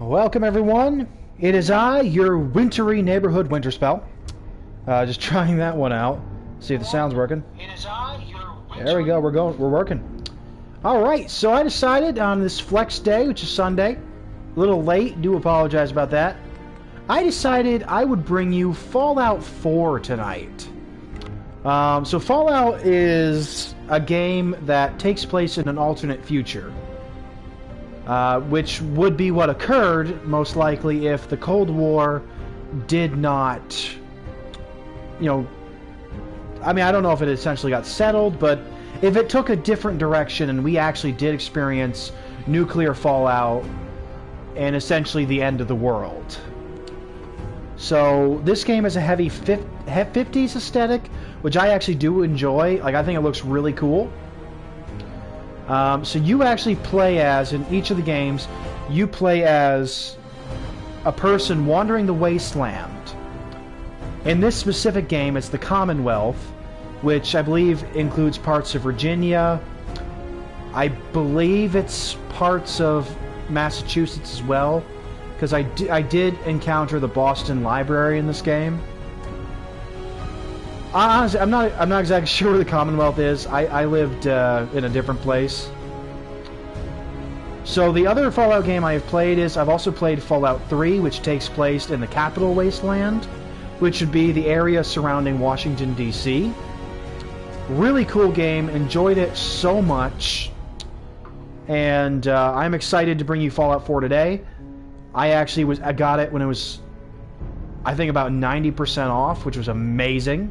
Welcome everyone. It is I, your wintry neighborhood Winterspelll. Just trying that one out. See if the sound's working. It is I, your There we go. We're working. All right. So I decided on this flex day, which is Sunday, a little late. Do apologize about that. I decided I would bring you Fallout 4 tonight. So Fallout is a game that takes place in an alternate future. Which would be what occurred, most likely, if the Cold War did not, I mean, I don't know if it essentially got settled, but if it took a different direction and we actually did experience nuclear fallout and essentially the end of the world. So this game has a heavy 50s aesthetic, which I actually do enjoy. Like, I think it looks really cool. So you actually play as, in each of the games, you play as a person wandering the wasteland. In this specific game, it's the Commonwealth, which I believe includes parts of Virginia. I believe it's parts of Massachusetts as well, because I did encounter the Boston Library in this game. Honestly, I'm not exactly sure where the Commonwealth is. I lived in a different place. So the other Fallout game I have played is, I've also played Fallout 3, which takes place in the Capital Wasteland, which would be the area surrounding Washington, D.C. Really cool game. Enjoyed it so much. And I'm excited to bring you Fallout 4 today. I got it when it was, I think, about 90% off, which was amazing.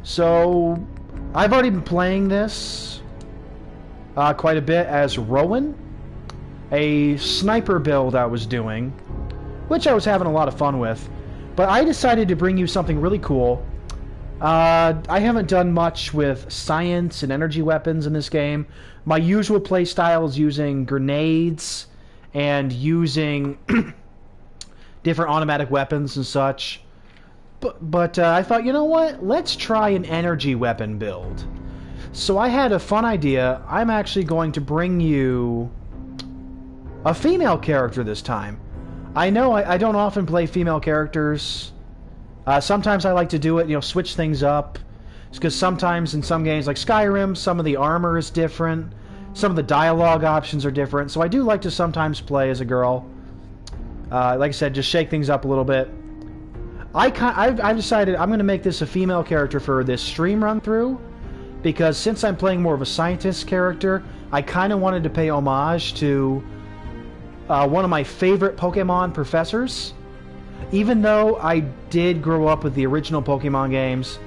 So, I've already been playing this quite a bit as Rowan, a sniper build I was doing, which I was having a lot of fun with. But I decided to bring you something really cool. I haven't done much with science and energy weapons in this game. My usual play style is using grenades and using different automatic weapons and such. But I thought, you know what? Let's try an energy weapon build. So I had a fun idea. I'm actually going to bring you a female character this time. I know I don't often play female characters. Sometimes I like to do it, switch things up. Because sometimes in some games like Skyrim, some of the armor is different. Some of the dialogue options are different. So I do like to sometimes play as a girl. Like I said, just shake things up a little bit. I've decided I'm going to make this a female character for this stream run through, because since I'm playing more of a scientist character, I kind of wanted to pay homage to one of my favorite Pokemon professors. Even though I did grow up with the original Pokemon games,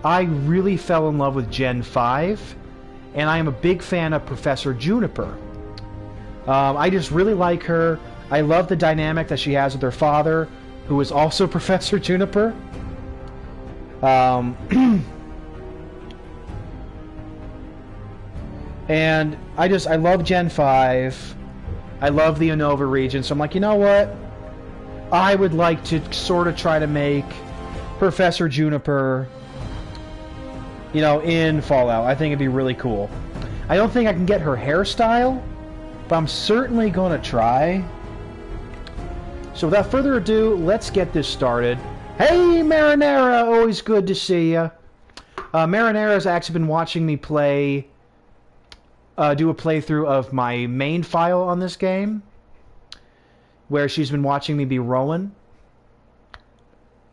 I really fell in love with Gen 5, and I am a big fan of Professor Juniper. I just really like her. I love the dynamic that she has with her father, who is also Professor Juniper. And I love Gen 5. I love the Unova region, so I'm like, you know what? I would like to sort of try to make Professor Juniper, in Fallout. I think it'd be really cool. I don't think I can get her hairstyle, but I'm certainly going to try. So without further ado, let's get this started. Hey, Marinara! Always good to see ya. Marinara's actually been watching me play, do a playthrough of my main file on this game, where she's been watching me be Rowan.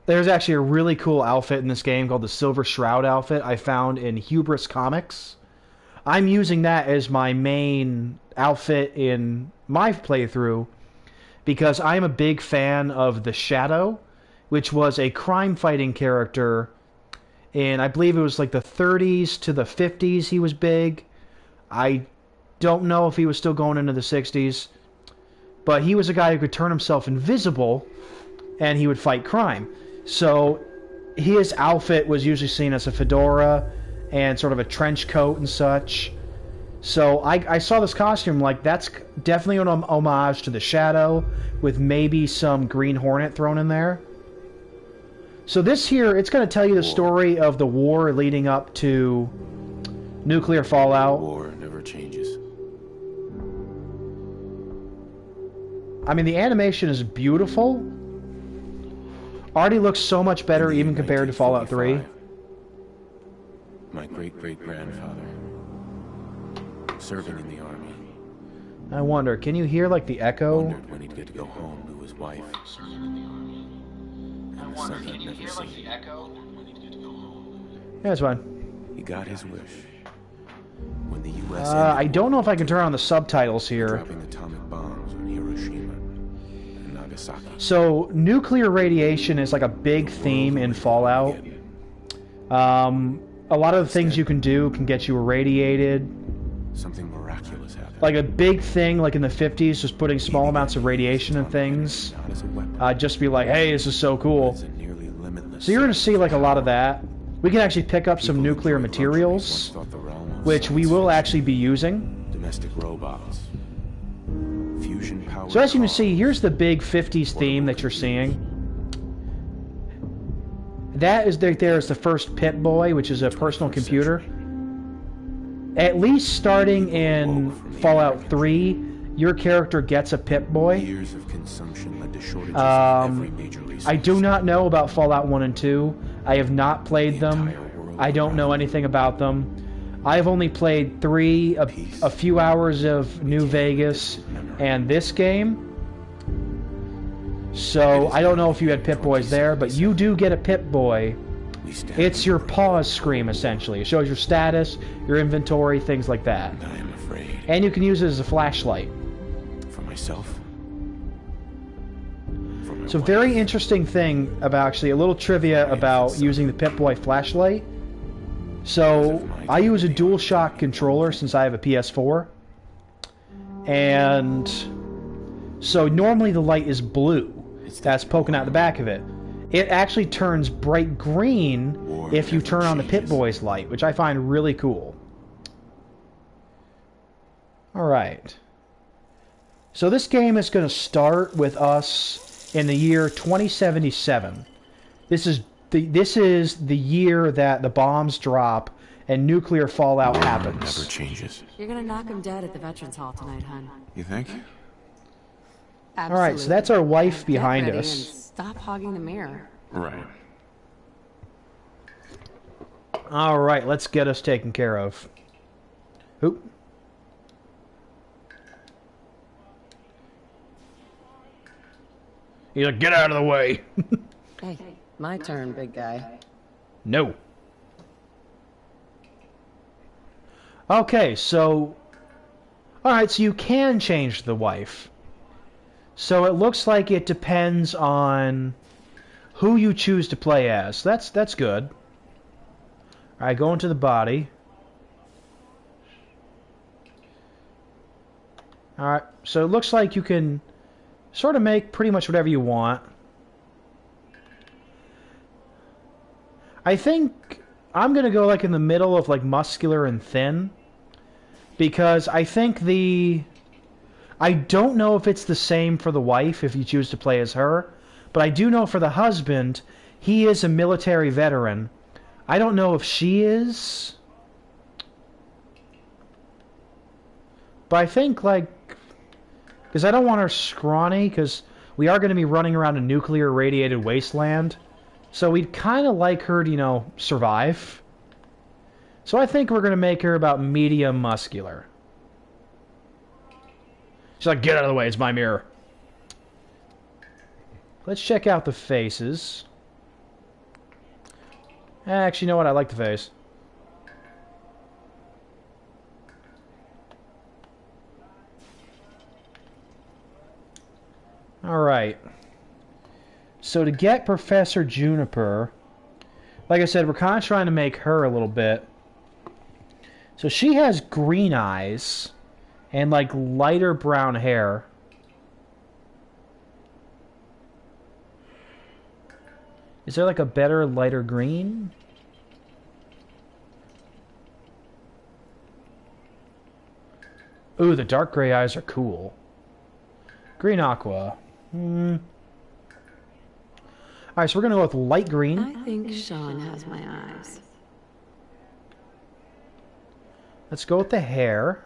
There's actually a really cool outfit in this game called the Silver Shroud outfit I found in Hubris Comics. I'm using that as my main outfit in my playthrough, because I'm a big fan of the Shadow, which was a crime-fighting character in, I believe it was like the 30s to the 50s he was big. I don't know if he was still going into the 60s, but he was a guy who could turn himself invisible, and he would fight crime. So his outfit was usually seen as a fedora and sort of a trench coat and such. So I saw this costume, like, that's definitely an homage to the Shadow, with maybe some Green Hornet thrown in there. So this here, it's going to tell you the story of the war leading up to nuclear fallout. War never changes. I mean, the animation is beautiful. Already looks so much better even compared to Fallout 3. My great-great-grandfather serving in the army. I wonder, can you hear like the echo? Wondered when he'd get to go home to his wife. And the son he'd never seen. Yeah, it's fine. He got his wish. When the U.S. I don't know if I can turn on the subtitles here. dropping atomic bombs on Hiroshima and Nagasaki. So, nuclear radiation is like a big theme in Fallout. A lot of the things you can do can get you irradiated. Something miraculous happened. Like a big thing, like in the 50s, just putting small amounts of radiation in things. Not as a weapon, Just be like, hey, this is so cool. as a nearly limitless. So you're going to see like a lot of that. We can actually pick up some nuclear materials, Thought the realm was which we will actually be using. domestic robots. Fusion power. So as you can see, here's the big 50s theme that you're seeing. That is there is the first Pipboy, which is a personal computer. At least starting in Fallout 3, your character gets a Pipboy. Years of consumption led to shortages in every major resource. I do not know about Fallout 1 and 2. I have not played them. I don't know anything about them. I've only played 3, a few hours of New Vegas, and this game. So, I don't know if you had Pip-Boys there, but you do get a Pip-Boy. It's your pause screen, essentially. It shows your status, your inventory, things like that. I am afraid. And you can use it as a flashlight. For myself. For my So wife. very interesting thing about, actually, a little trivia about using the Pip-Boy flashlight. So, I use a DualShock controller since I have a PS4. And so normally the light is blue. That's poking out the back of it. It actually turns bright green if you turn on the Pip-Boy's light, which I find really cool. Alright. So this game is going to start with us in the year 2077. This is the year that the bombs drop and nuclear fallout happens. Never changes. You're gonna knock him dead at the Veterans Hall tonight, hun. You think? Alright, so that's our wife behind Get ready us. and stop hogging the mirror. Right. Alright, let's get us taken care of. Oop. He's like, get out of the way. Hey, my turn, big guy. No. Okay, so... Alright, so you can change the wife. So it looks like it depends on who you choose to play as. That's good. Alright, go into the body. Alright, so it looks like you can sort of make pretty much whatever you want. I think I'm going to go like in the middle of like muscular and thin. Because I think I don't know if it's the same for the wife if you choose to play as her. But I do know for the husband, he is a military veteran. I don't know if she is. But I think like... Because I don't want her scrawny, because we are going to be running around a nuclear radiated wasteland. So we'd kind of like her to, you know, survive. So I think we're going to make her about medium muscular. She's like, get out of the way, it's my mirror. Let's check out the faces. Actually, you know what? I like the face. Alright. So to get Professor Juniper, like I said, we're kind of trying to make her a little bit. So she has green eyes and like lighter brown hair. Is there like a better lighter green? Ooh, the dark gray eyes are cool. Green aqua. Alright, so we're going to go with light green. I think Sean has my eyes. Let's go with the hair.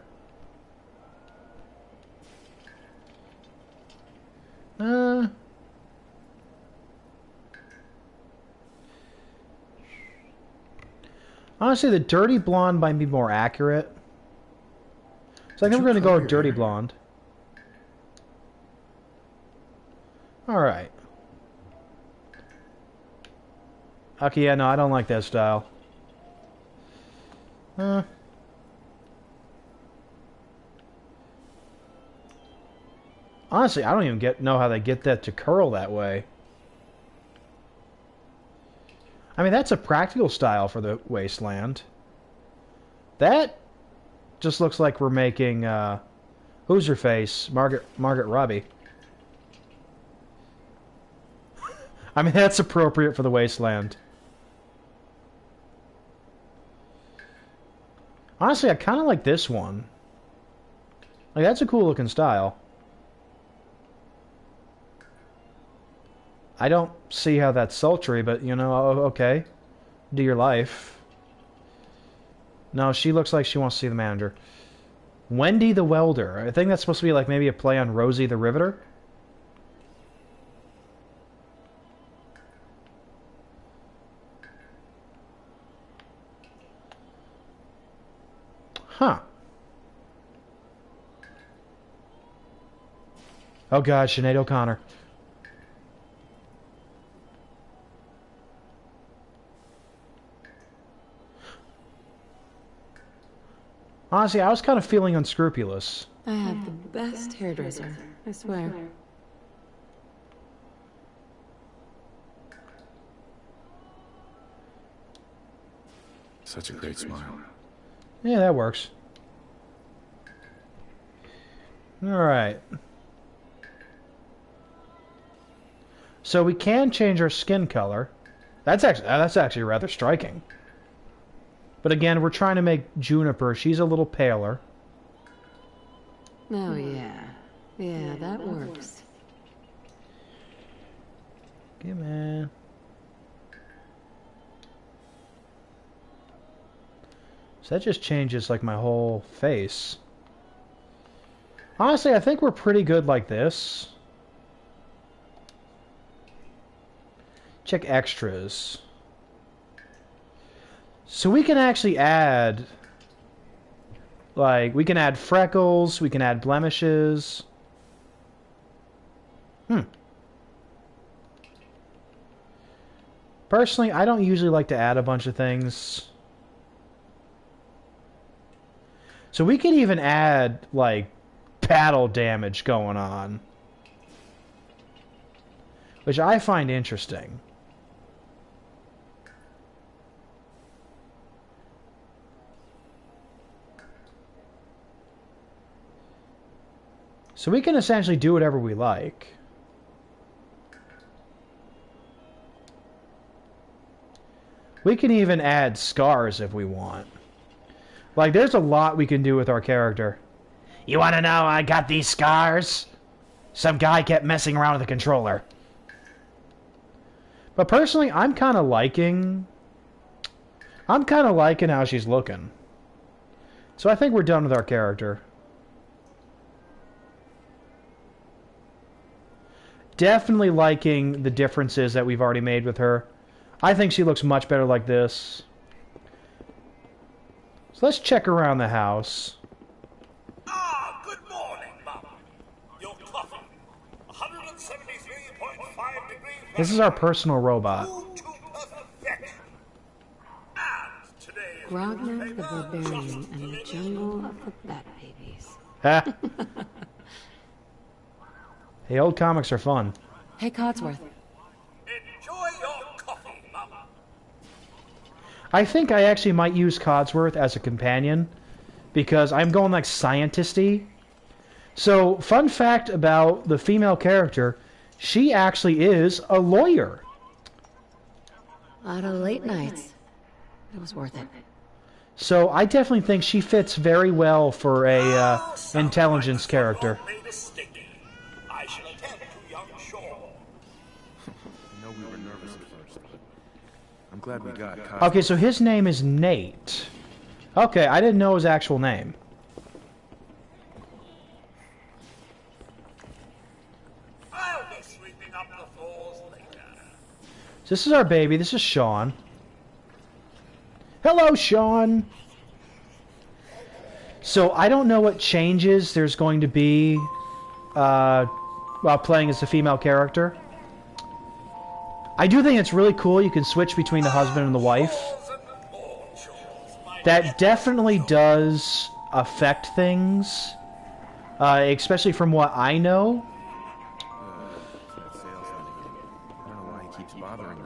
Honestly, the dirty blonde might be more accurate. So I think we're going to go with dirty blonde. Alright. Okay, yeah, no, I don't like that style. Honestly, I don't even know how they get that to curl that way. I mean, that's a practical style for the wasteland. That just looks like we're making, who's her face? Margaret Robbie. I mean, that's appropriate for the wasteland. Honestly, I kind of like this one. Like, that's a cool looking style. I don't see how that's sultry, but, you know, okay. Do your life. No, she looks like she wants to see the manager. Wendy the Welder. I think that's supposed to be like maybe a play on Rosie the Riveter. Huh. Oh god, Sinead O'Connor. Honestly, I was kind of feeling unscrupulous. I have the best hairdresser, I swear. Such a great smile. Yeah, that works. Alright. So we can change our skin color. That's actually rather striking. But again, we're trying to make Juniper. She's a little paler. Oh, yeah. Yeah, that works. Okay, man. So that just changes, like, my whole face. Honestly, I think we're pretty good like this. Check extras. So we can actually add, like, we can add freckles, we can add blemishes. Personally, I don't usually like to add a bunch of things. So we can even add, like, battle damage going on. Which I find interesting. So we can essentially do whatever we like. We can even add scars if we want. Like, there's a lot we can do with our character. You want to know I got these scars? Some guy kept messing around with the controller. But personally, I'm kind of liking how she's looking. So I think we're done with our character. Definitely liking the differences that we've already made with her. I think she looks much better like this. So let's check around the house. Ah, good morning, Mum. Your coffee. 173.5 degrees. This is our personal robot. Grognak the Barbarian and the Jungle of the Bat Babies. Ha! Hey, old comics are fun. Hey, Codsworth. Enjoy your coffee, Mum. I think I actually might use Codsworth as a companion because I'm going like scientist-y. So, fun fact about the female character, she actually is a lawyer. A lot of late nights. It was worth it. So I definitely think she fits very well for a intelligence character. I shall attend to young Shaw. I know we were nervous at first, but I'm glad we got caught. Okay, so his name is Nate. Okay, I didn't know his actual name. I'll be sweeping up the floors later. So this is our baby. This is Sean. Hello, Sean. So I don't know what changes there's going to be while playing as a female character. I do think it's really cool you can switch between the husband and the wife. That definitely does affect things, especially from what I know. That salesman again. I don't know why he keeps bothering me.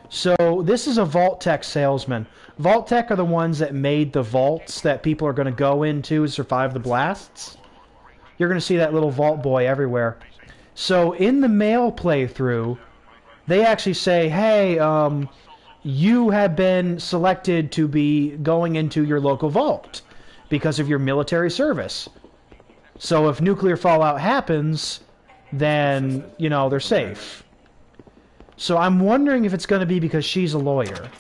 So this is a Vault Tech salesman. Vault Tech are the ones that made the vaults that people are going to go into to survive the blasts. You're going to see that little vault boy everywhere. So in the male playthrough, they actually say, hey, you have been selected to be going into your local vault because of your military service. So if nuclear fallout happens, then, you know, they're safe. So I'm wondering if it's going to be because she's a lawyer.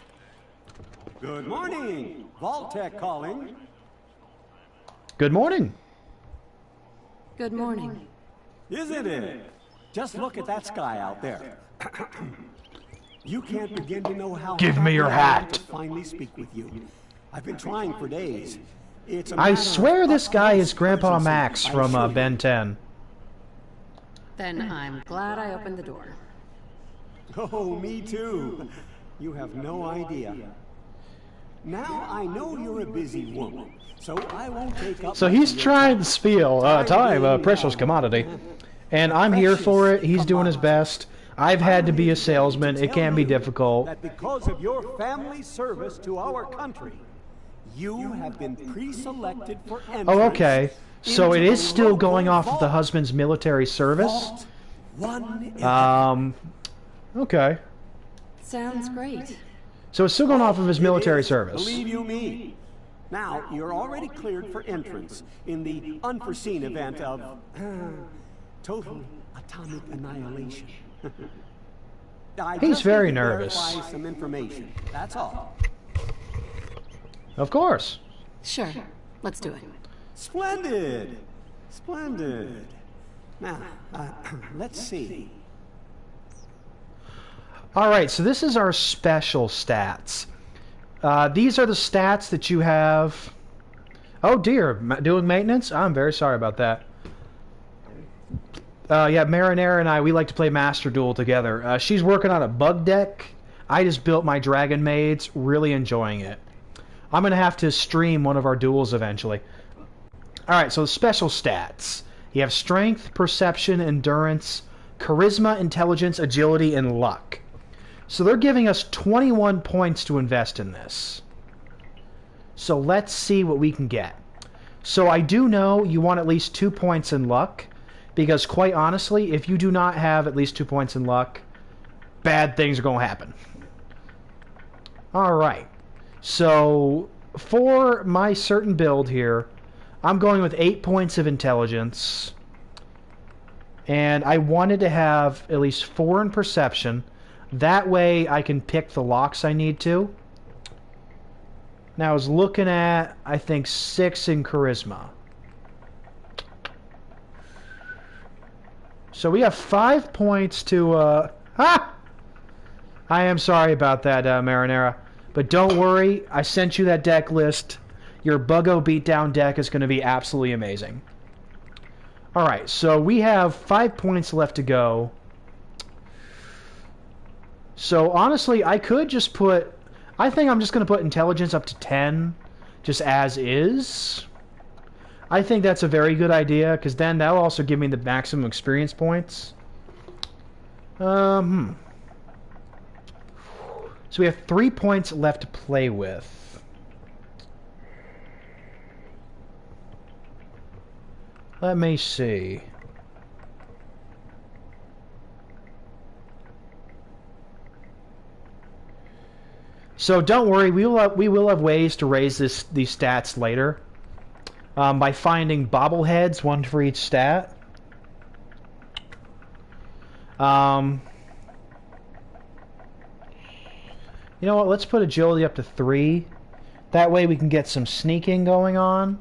Good morning. Vault-Tech calling. Good morning. Good morning. Isn't it? Just look at that sky out there. You can't begin to know how Give me your happy I am hat. to finally speak with you. I've been trying for days. It's a I matter swear of this guy is utmost Grandpa urgency, Max I from assure you. Ben 10. Then I'm glad I opened the door. Oh, me too. You have no idea. Now I know you're a busy woman, so I won't take up. So much he's of your trying to spiel time, a being precious now. commodity. And I'm here for it. He's doing his Commodity. best. I've had to be a salesman. To It tell can be you difficult. That because of your family service to our country, you have been pre-selected for entrance. Oh, okay. So it into is the still local going off of the vault. husband's military service? Vault 111. Okay. Sounds great. So it's still going off of his It military is, service. Believe you me. Now, you're already cleared for entrance in the unforeseen event of total atomic annihilation. I He's just very need to nervous. verify some information. That's all. Of course. Sure. Let's do it. Splendid. Splendid. Now, let's see. Alright, so this is our special stats. These are the stats that you have... Oh dear, doing maintenance? I'm very sorry about that. Yeah, Marinara and I, we like to play Master Duel together. She's working on a bug deck. I just built my Dragon Maids, really enjoying it. I'm going to have to stream one of our duels eventually. Alright, so the special stats. You have Strength, Perception, Endurance, Charisma, Intelligence, Agility, and Luck. So they're giving us 21 points to invest in this. So let's see what we can get. So I do know you want at least 2 points in luck, because quite honestly, if you do not have at least 2 points in luck, bad things are going to happen. Alright, so for my certain build here, I'm going with 8 points of intelligence, and I wanted to have at least 4 in perception. That way I can pick the locks I need to. Now I was looking at, I think, 6 in charisma. So we have 5 points to, I am sorry about that, Marinara. But don't worry, I sent you that deck list. Your Buggo Beatdown deck is going to be absolutely amazing. Alright, so we have 5 points left to go. So honestly, I could just put... I think I'm just going to put intelligence up to 10, just as is. I think that's a very good idea, because then that'll also give me the maximum experience points. So we have 3 points left to play with. Let me see. So don't worry, we will have ways to raise these stats later. By finding bobbleheads, 1 for each stat. You know what, let's put agility up to 3. That way we can get some sneaking going on.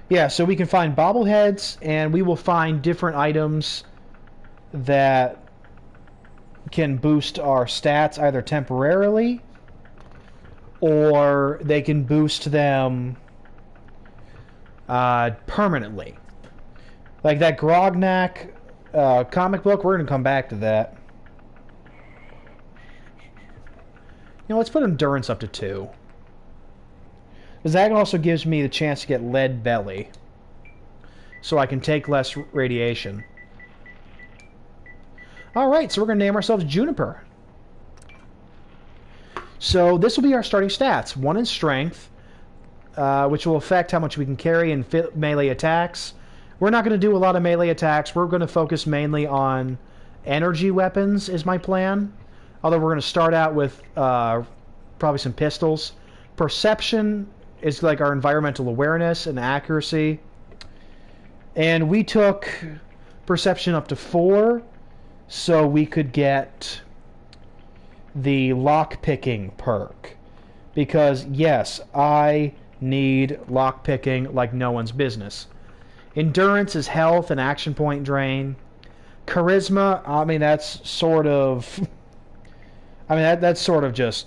Yeah, so we can find bobbleheads, and we will find different items that can boost our stats either temporarily, or they can boost them permanently. Like that Grognak comic book, we're going to come back to that. You know, let's put endurance up to 2. Because that also gives me the chance to get lead belly. So I can take less radiation. Alright, so we're going to name ourselves Juniper. So this will be our starting stats. 1 in strength, which will affect how much we can carry in melee attacks. We're not going to do a lot of melee attacks. We're going to focus mainly on energy weapons is my plan. Although we're going to start out with probably some pistols. Perception is like our environmental awareness and accuracy. And we took perception up to 4 so we could get the lock-picking perk. Because, yes, I need lock-picking like no one's business. Endurance is health and action point drain. Charisma, I mean, that's sort of... I mean, that's sort of just...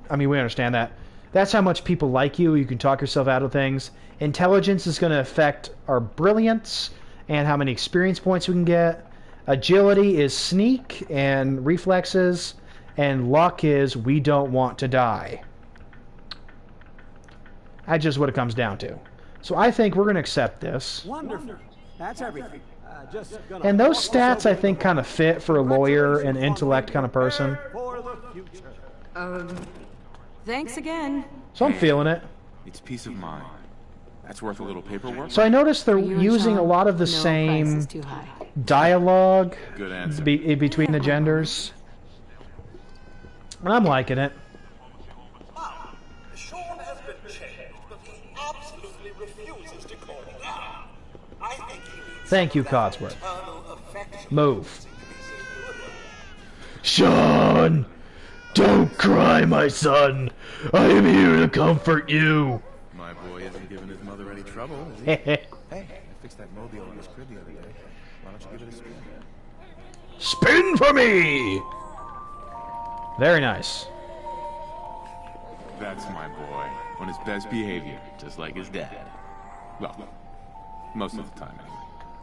I mean, we understand that. That's how much people like you. You can talk yourself out of things. Intelligence is going to affect our brilliance and how many experience points we can get. Agility is sneak and reflexes. And luck is we don't want to die. That's just what it comes down to. So I think we're going to accept this. Wonderful. That's everything. And those stats, I think, kind of fit for a lawyer and intellect kind of person. Thanks again. So I'm feeling it. It's peace of mind. That's worth a little paperwork. So I noticed they're using a lot of the same dialogue between the genders. And I'm liking it. Sean has been changed, but he absolutely refuses to call it out. I think he needs Thank you, Codsworth. eternal affection. Move. Sean! Don't cry, my son! I am here to comfort you! My boy isn't giving his mother any trouble, is he? Hey, I fixed that mobile on his crib the other day. Why don't you give it a spin? Spin for me! Very nice. That's my boy. On his best behavior, just like his dad. Well, most of the time, anyway.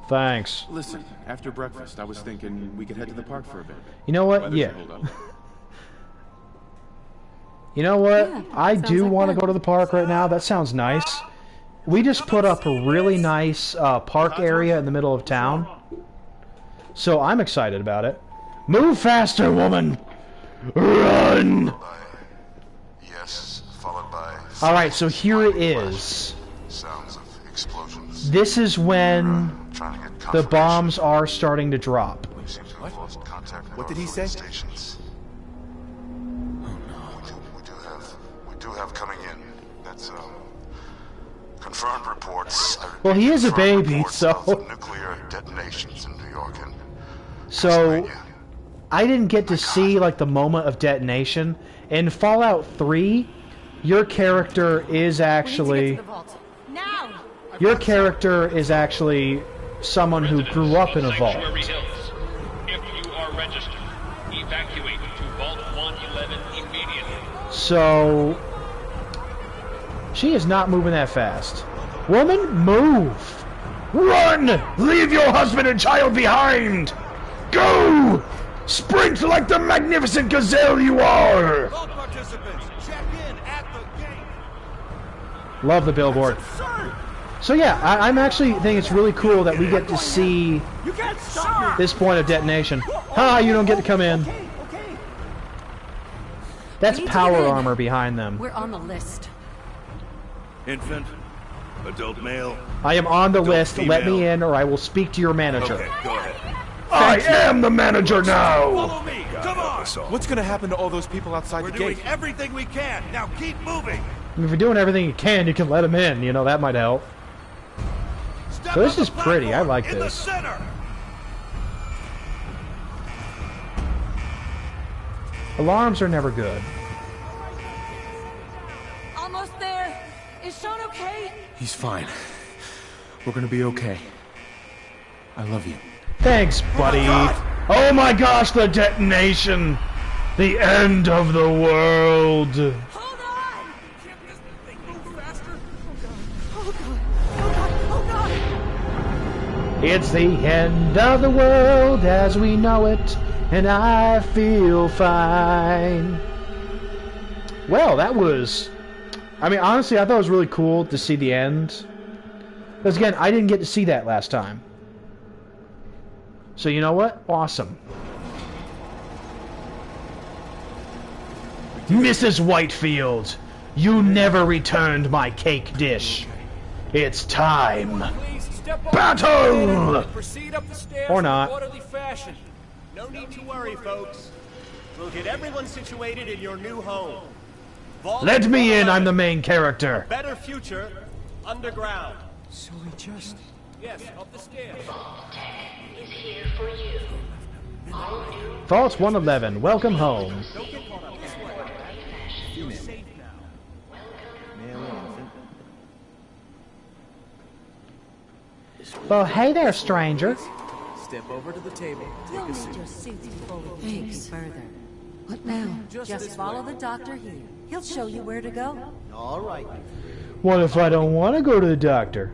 Thanks. Listen, after breakfast, I was thinking we could head to the park for a bit. You know what? Weather Yeah. should hold up. You know what? Yeah, I sounds do like want to fun. go to the park right now. That sounds nice. We just put up a really nice park area in the middle of town. So I'm excited about it. Move faster, woman! Run! Yes, followed by Alright, so here it is. sounds of explosions. This is when Trying to get the confirmation. bombs are starting to drop. We seem to have lost contact with What did our he say? stations. We do have coming in. That's confirmed reports. Well, he is a Confirmed baby, reports so- of nuclear detonations in New York and So, Pennsylvania. I didn't get to see, like, the moment of detonation. In Fallout 3, your character is actually... Now! Your character is actually someone who grew up in a vault. Sanctuary Hills. If you are registered, evacuate to Vault 111 immediately. So... She is not moving that fast. Woman, move! Run! Leave your husband and child behind! Go! Sprint like the magnificent gazelle you are! All participants, check in at the gate. Love the billboard. So yeah, I'm actually think it's really cool that we get to see You can't stop me! this point of detonation. Ha! You don't get to come in. Okay, okay. That's We need to power get in. armor behind them. We're on the list. Infant, adult male. I am on the list. Let me female. in, or I will speak to your manager. Okay, go ahead. I am the manager now. Follow me, come on. What's gonna happen to all those people outside We're the doing gate? everything we can. Now keep moving. If you're doing everything you can let them in. You know, that might help. Step So this on is the pretty. I platform, like in this. the center. Alarms are never good. Almost there. Is Sean okay? He's fine. We're gonna be okay. I love you. Thanks, buddy. Oh my gosh, the detonation! The end of the world! Hold on! Can't this thing move faster? Oh god. Oh god. Oh god. Oh god. It's the end of the world as we know it, and I feel fine. Well, that was... I mean, honestly, I thought it was really cool to see the end. Because again, I didn't get to see that last time. So you know what? Awesome. Mrs. Whitefield, you never returned my cake dish. It's time. Battle! Proceed up the stairs or not. in orderly fashion. No need to worry, folks. We'll get everyone situated in your new home. Let me in, I'm the main character. Better future, underground. So we just... Yes, up the stairs. Is here for you. All new. Vault 111, welcome home. Don't get caught up this way. You're safe now. Well, hey there, stranger. Step over to the table. You'll need your suits before we take you further. What now? Just follow the doctor here. He'll show you where to go. All right. What if I don't want to go to the doctor?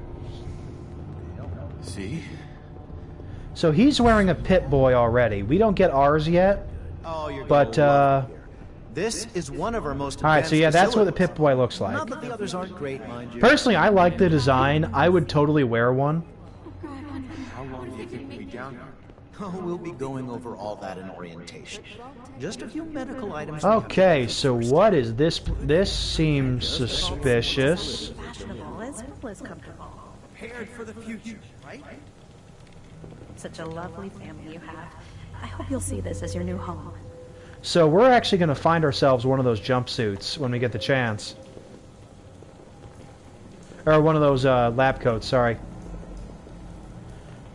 See? So he's wearing a Pipboy already. We don't get ours yet. Oh, you're but, this is one of our most alright, so yeah, that's what the Pip-Boy looks like. Not that the others aren't great, mind you. Personally, I like the design. I would totally wear one. How long do you think we'll be down here? Oh, we'll be going over all that in orientation. Just a few medical items. Okay, so what is this? This seems suspicious. Fashionable as well as comfortable. Prepared for the future, right? Such a lovely family you have. I hope you'll see this as your new home. So we're actually going to find ourselves one of those jumpsuits when we get the chance. Or one of those lab coats, sorry.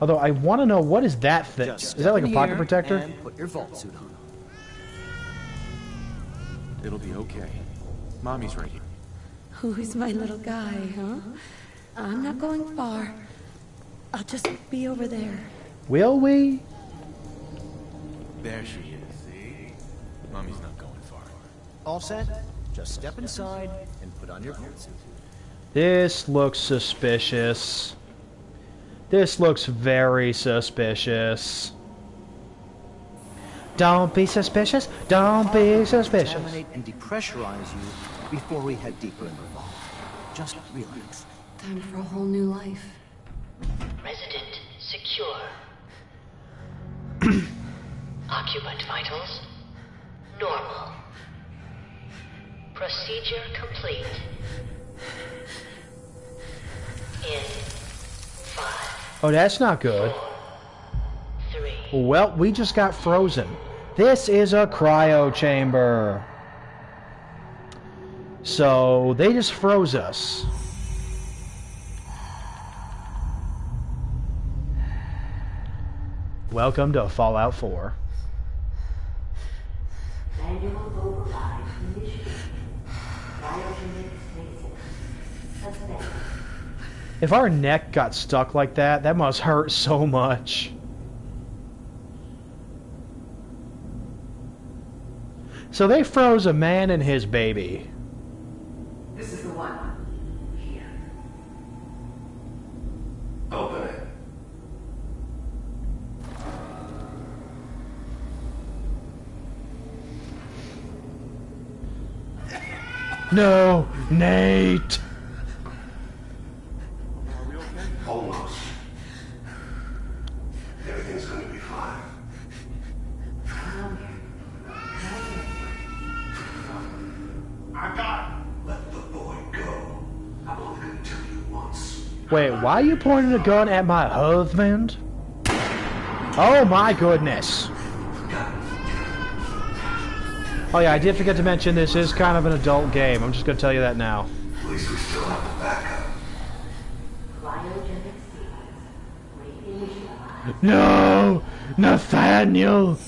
Although I want to know, what is that thing? Is that like a pocket protector? And put your vault suit on. It'll be okay. Mommy's right here. Who's my little guy, huh? I'm not going far. I'll just be over there. Will we? There she is, see? Mommy's not going far. All set? Just step inside and put on your vault suit. This looks suspicious. This looks very suspicious. Don't be suspicious. Don't be suspicious. Contaminate and depressurize you before we head deeper in the vault. Just relax. Time for a whole new life. Resident secure. Occupant vitals normal. Procedure complete. In 5. Oh, that's not good. 3. Well, we just got frozen. This is a cryo chamber. So, they just froze us. Welcome to Fallout 4. If our neck got stuck like that, that must hurt so much. So they froze a man and his baby. This is the one. Here. Open it. No, Nate! Almost. Everything's going to be fine. I got it. Let the boy go. I'm only going to tell you once. Wait, why are you pointing a gun at my husband? Oh my goodness. Oh yeah, I did forget to mention this is kind of an adult game. I'm just going to tell you that now. At least we still have the backup. No! Nathaniel!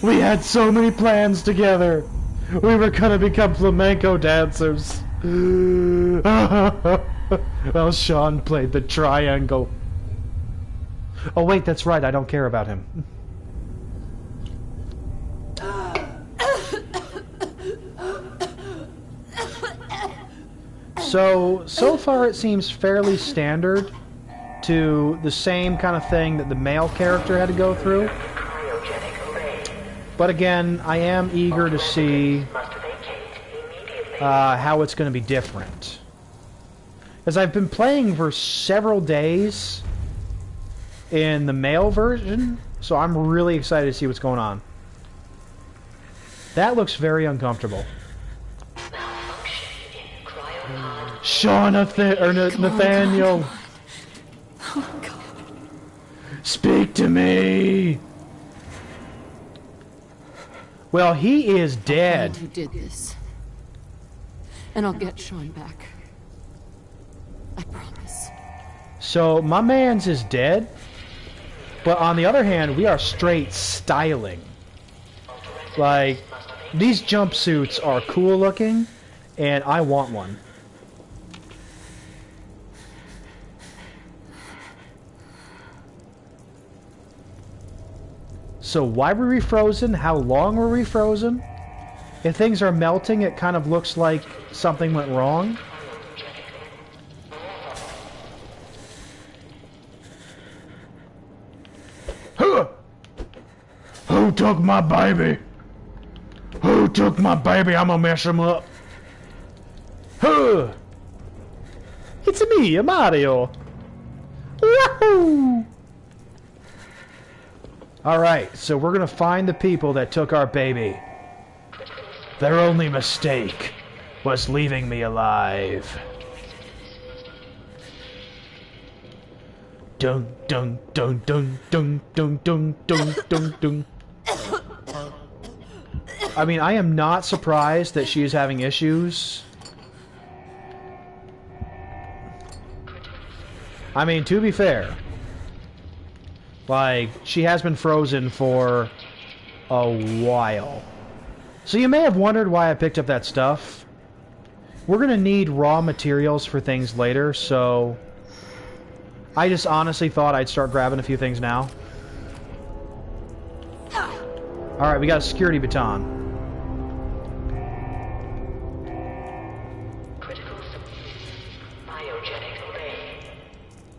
We had so many plans together! We were gonna become flamenco dancers! Well, Sean played the triangle. Oh wait, that's right, I don't care about him. So far it seems fairly standard to the same kind of thing that the male character had to go through. But again, I am eager to see how it's going to be different. As I've been playing for several days in the male version, so I'm really excited to see what's going on. That looks very uncomfortable. Nathaniel! Oh, God. Speak to me! Well, he is dead. You did this. And I'll get Sean back. I promise. So, my man's is dead. But on the other hand, we are straight styling. Like, these jumpsuits are cool looking, and I want one. So why were we frozen? How long were we frozen? If things are melting, it kind of looks like something went wrong. Huh! Who took my baby? Who took my baby? I'm gonna mess him up. Huh! It's me, Mario. Woohoo! Alright, so we're gonna find the people that took our baby. Their only mistake was leaving me alive. Dun dun dun dun dun dun dun dun dun dun. I mean, I am not surprised that she is having issues. I mean, to be fair, like, she has been frozen for a while. So you may have wondered why I picked up that stuff. We're gonna need raw materials for things later, so I just honestly thought I'd start grabbing a few things now. Alright, we got a security baton.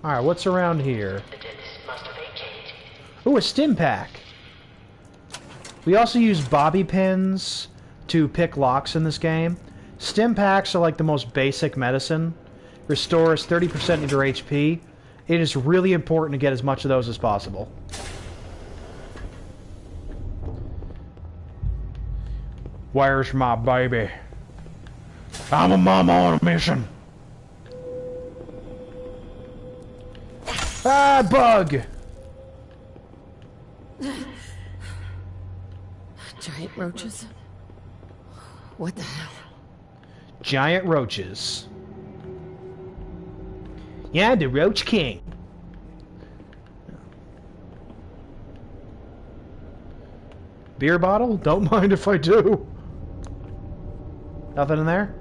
Alright, what's around here? Ooh, a stim pack. We also use bobby pins to pick locks in this game. Stim packs are like the most basic medicine. Restores 30% of your HP. It is really important to get as much of those as possible. Where's my baby? I'm a mama on a mission. Ah, bug! Giant roaches? What the hell? Giant roaches. Yeah, the Roach King. Beer bottle? Don't mind if I do. Nothing in there?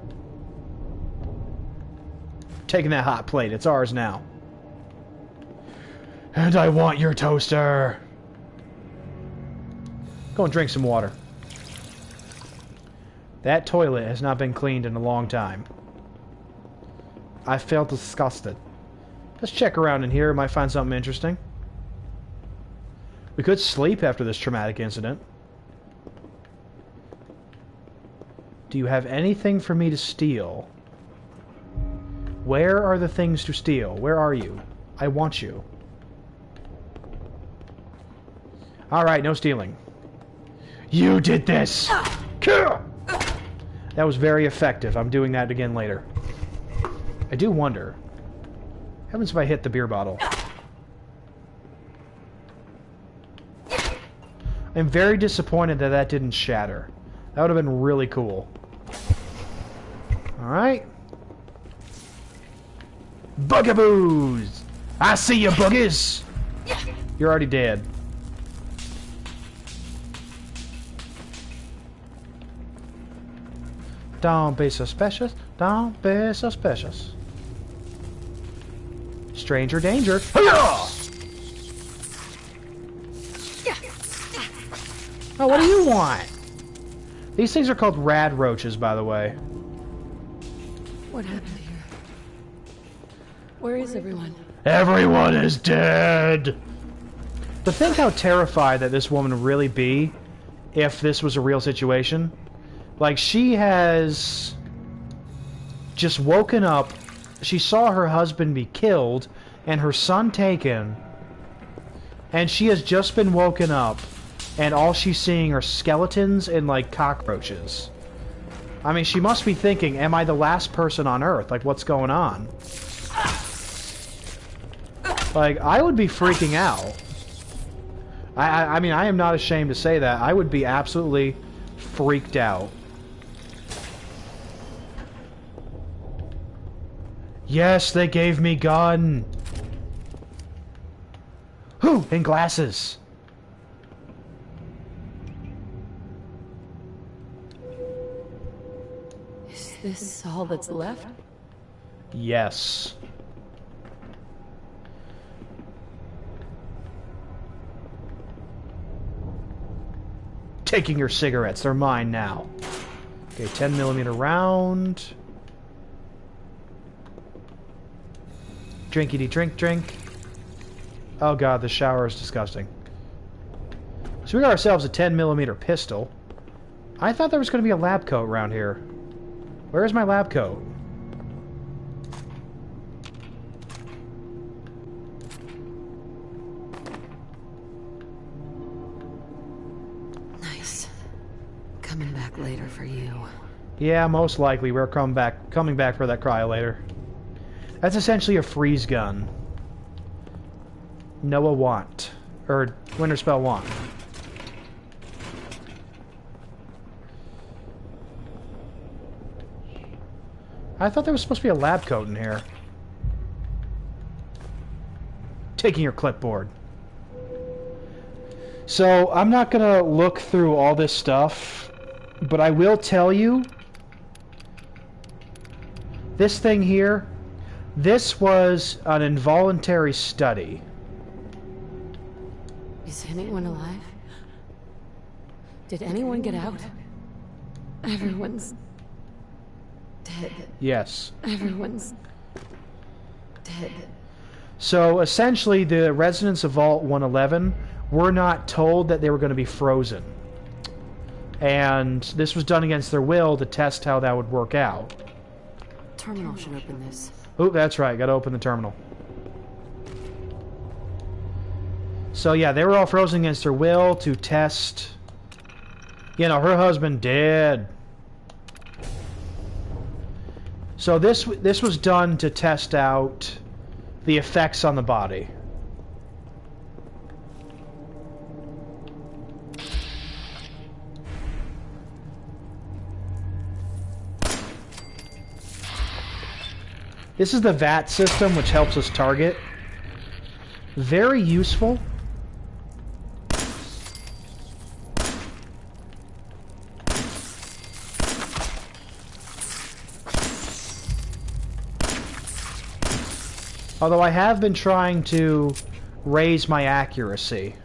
Taking that hot plate. It's ours now. And I want your toaster. Go and drink some water. That toilet has not been cleaned in a long time. I felt disgusted. Let's check around in here. Might find something interesting. We could sleep after this traumatic incident. Do you have anything for me to steal? Where are the things to steal? Where are you? I want you. Alright, no stealing. You did this! That was very effective. I'm doing that again later. I do wonder. What happens if I hit the beer bottle? I'm very disappointed that that didn't shatter. That would have been really cool. Alright. Bugaboos! I see you, boogies! You're already dead. Don't be suspicious. Don't be suspicious. Stranger danger. Oh, what do you want? These things are called rad roaches, by the way. What happened here? Where is everyone? Everyone is dead! But think how terrified that this woman would really be if this was a real situation. Like, she has just woken up, she saw her husband be killed and her son taken, and she has just been woken up, and all she's seeing are skeletons and, like, cockroaches. I mean, she must be thinking, am I the last person on Earth? Like, what's going on? Like, I would be freaking out. I mean, I am not ashamed to say that. I would be absolutely freaked out. Yes, they gave me gun. Whew, and glasses. Is this all that's left? Yes. Taking your cigarettes, they're mine now. Okay, 10mm round. Drinkity drink. Oh god, the shower is disgusting. So we got ourselves a 10mm pistol. I thought there was going to be a lab coat around here. Where is my lab coat? Nice. Coming back later for you. Yeah, most likely we're coming back for that cryolator. That's essentially a freeze gun. Noah want. Or Winterspelll want. I thought there was supposed to be a lab coat in here. Taking your clipboard. So, I'm not gonna look through all this stuff, but I will tell you, this thing here, this was an involuntary study. Is anyone alive? Did anyone get out? Everyone's dead. Yes. Everyone's dead. So essentially the residents of Vault 111 were not told that they were going to be frozen. And this was done against their will to test how that would work out. Terminal should open this. Oh, that's right. Got to open the terminal. So yeah, they were all frozen against their will to test. You know, her husband dead. So this was done to test out the effects on the body. This is the VAT system, which helps us target. Very useful. Although I have been trying to raise my accuracy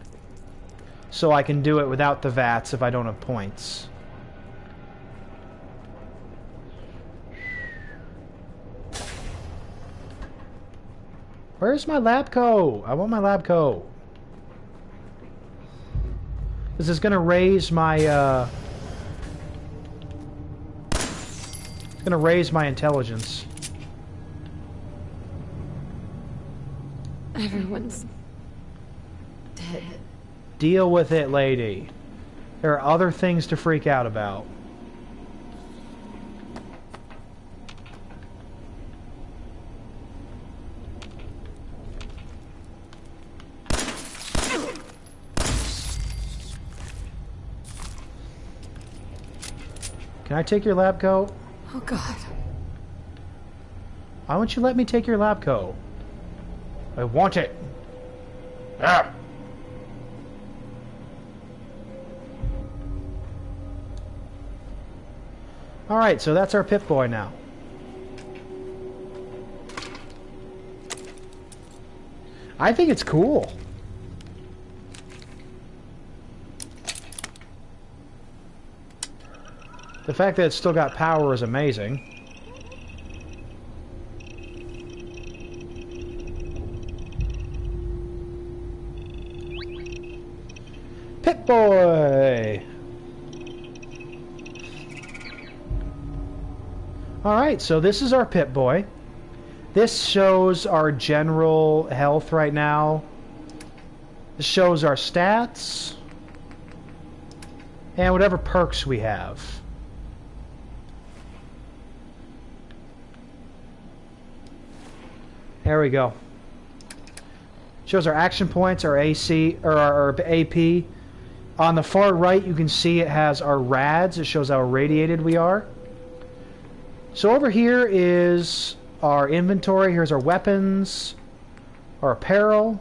so I can do it without the VATs if I don't have points. Where's my lab coat? I want my lab coat. This is gonna raise my it's gonna raise my intelligence. Everyone's dead. Deal with it, lady. There are other things to freak out about. Can I take your lab coat? Oh God. Why won't you let me take your lab coat? I want it. Ah. Alright, so that's our Pipboy now. I think it's cool. The fact that it's still got power is amazing. Pipboy! Alright, so this is our Pipboy. This shows our general health right now. This shows our stats. And whatever perks we have. There we go. Shows our action points, our AC, or our AP. On the far right, you can see it has our rads. It shows how irradiated we are. So over here is our inventory. Here's our weapons, our apparel.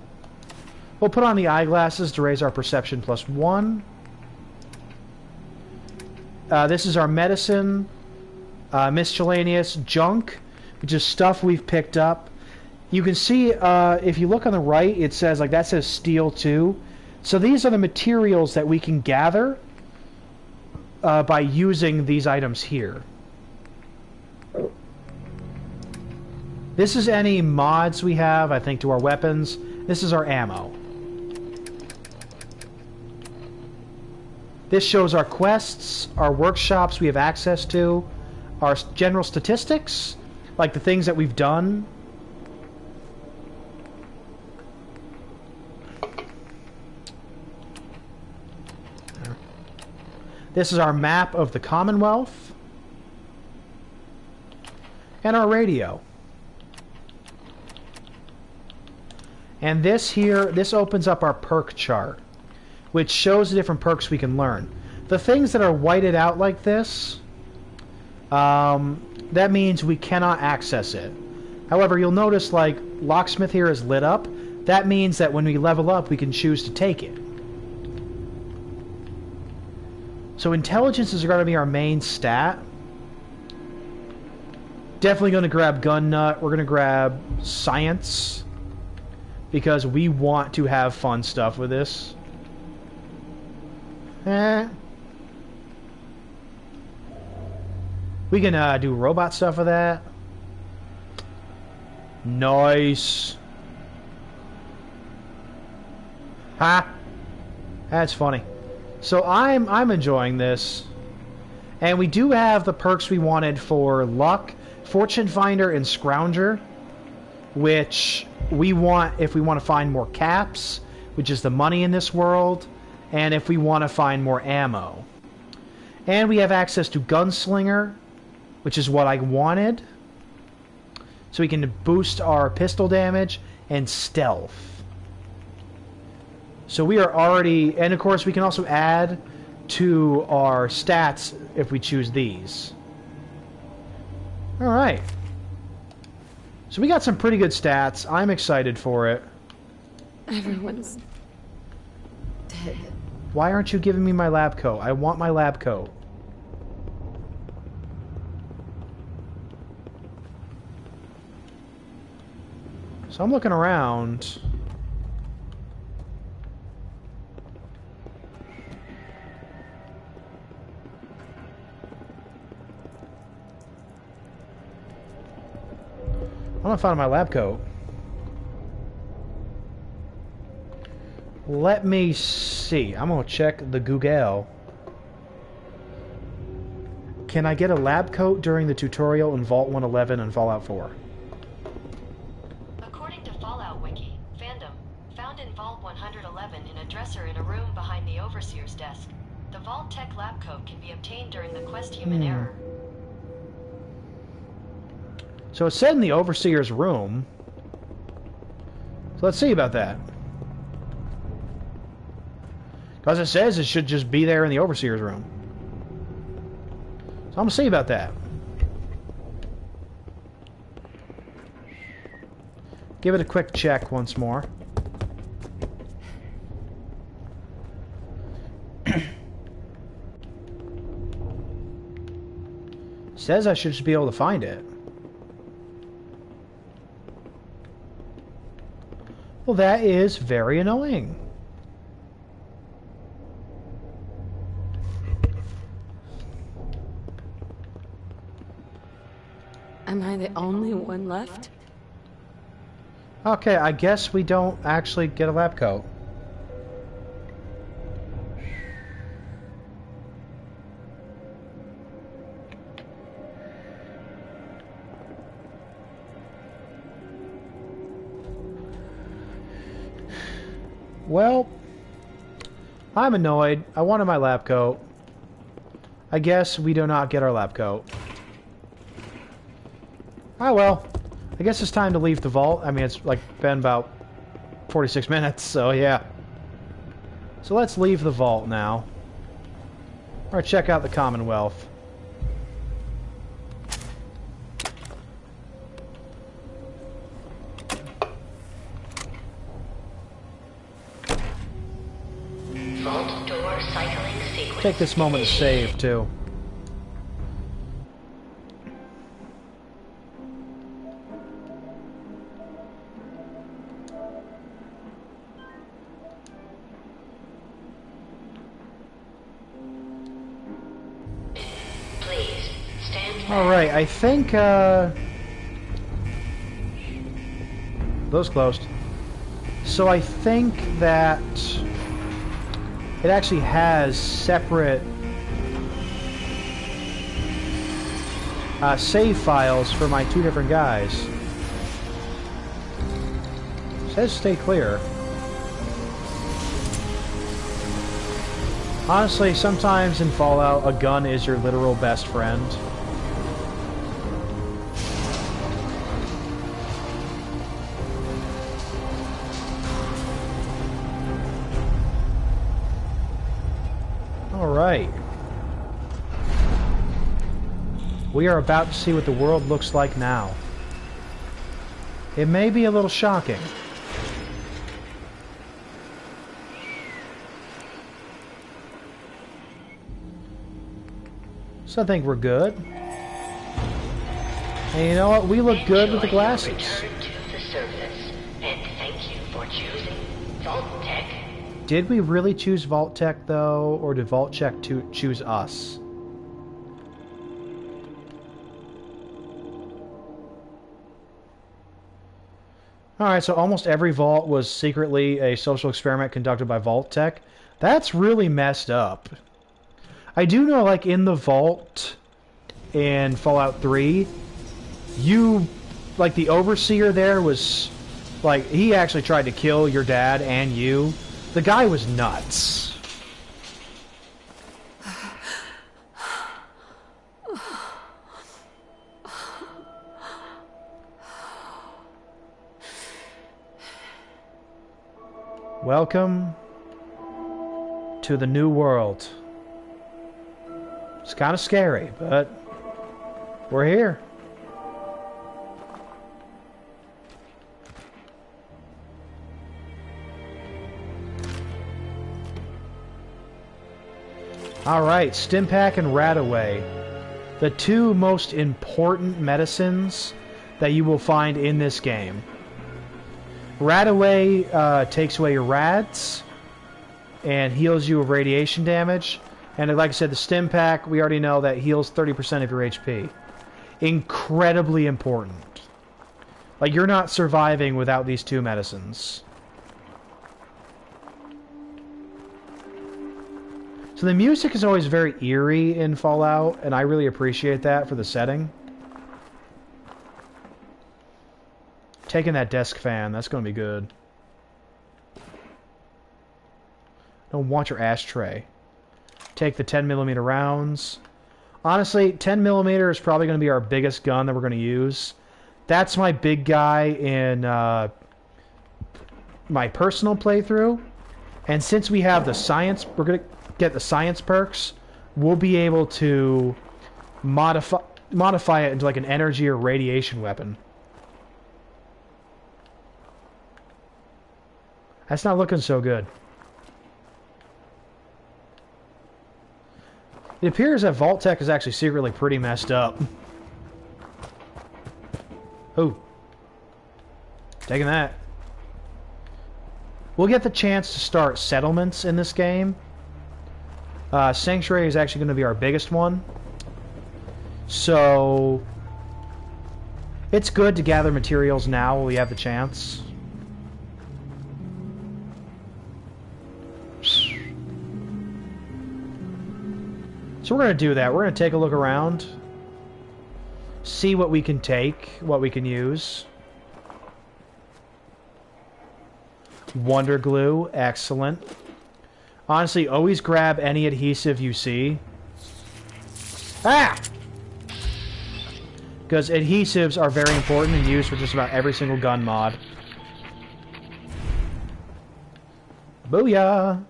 We'll put on the eyeglasses to raise our perception +1. This is our medicine, miscellaneous junk, which is stuff we've picked up. You can see, if you look on the right, it says, like, that says steel 2. So these are the materials that we can gather by using these items here. This is any mods we have, I think, to our weapons. This is our ammo. This shows our quests, our workshops we have access to, our general statistics, like the things that we've done. This is our map of the Commonwealth. And our radio. And this here, this opens up our perk chart, which shows the different perks we can learn. The things that are whited out like this, that means we cannot access it. However, you'll notice, like, locksmith here is lit up. That means that when we level up, we can choose to take it. So intelligence is going to be our main stat. Definitely going to grab gun nut. We're going to grab science, because we want to have fun stuff with this. We can do robot stuff with that. Nice. Ha! That's funny. So I'm enjoying this. And we do have the perks we wanted for luck, fortune finder, and scrounger, which we want if we want to find more caps, which is the money in this world, and if we want to find more ammo. And we have access to gunslinger, which is what I wanted, so we can boost our pistol damage and stealth. So we are already, and of course we can also add to our stats if we choose these. Alright. So we got some pretty good stats. I'm excited for it. Everyone's dead. Why aren't you giving me my lab coat? I want my lab coat. So I'm looking around. I'm gonna find my lab coat. Let me see. I'm gonna check the Google. Can I get a lab coat during the tutorial in Vault 111 and Fallout 4? According to Fallout Wiki, fandom found in Vault 111 in a dresser in a room behind the Overseer's desk. The Vault Tech lab coat can be obtained during the quest Human Error. So it's said in the Overseer's room. So let's see about that. Because it says it should just be there in the Overseer's room. So I'm going to see about that. Give it a quick check once more. Says I should just be able to find it. Well, that is very annoying. Am I the only one left? Okay, I guess we don't actually get a lab coat. Well, I'm annoyed. I wanted my lab coat. I guess we do not get our lab coat. Oh well. I guess it's time to leave the vault. I mean, it's like been about 46 minutes, so yeah. So let's leave the vault now. Or check out the Commonwealth. Vault door cycling sequence. Take this moment to save, too. Please, stand back. Alright, I think, those closed. So I think that it actually has separate save files for my two different guys. It says stay clear. Honestly, sometimes in Fallout, a gun is your literal best friend. Alright. We are about to see what the world looks like now. It may be a little shocking. So I think we're good. And you know what? We look good with the glasses. Return to the surface, and thank you for choosing Vault Tech. Did we really choose Vault Tech though, or did Vault Tech choose us? Alright, so almost every vault was secretly a social experiment conducted by Vault Tech. That's really messed up. I do know, like, in the vault in Fallout 3, like, the Overseer there was, like, he actually tried to kill your dad and you. The guy was nuts. Welcome to the new world. It's kind of scary, but we're here. Alright, Stimpack and Radaway. The two most important medicines that you will find in this game. Radaway takes away your rads and heals you of radiation damage. And like I said, the Stimpack, we already know that heals 30% of your HP. Incredibly important. Like, you're not surviving without these two medicines. So the music is always very eerie in Fallout, and I really appreciate that for the setting. Taking that desk fan, that's going to be good. Don't want your ashtray. Take the 10mm rounds. Honestly, 10mm is probably going to be our biggest gun that we're going to use. That's my big guy in my personal playthrough. And since we have the science, we're going to get the science perks, we'll be able to modify it into like an energy or radiation weapon. That's not looking so good. It appears that Vault Tech is actually secretly pretty messed up. Ooh. Taking that. we'll get the chance to start settlements in this game. Sanctuary is actually going to be our biggest one. So it's good to gather materials now while we have the chance. So we're going to do that. We're going to take a look around. See what we can take, what we can use. Wonder glue, excellent. Honestly, always grab any adhesive you see. Ah! Because adhesives are very important and used for just about every single gun mod. Booyah!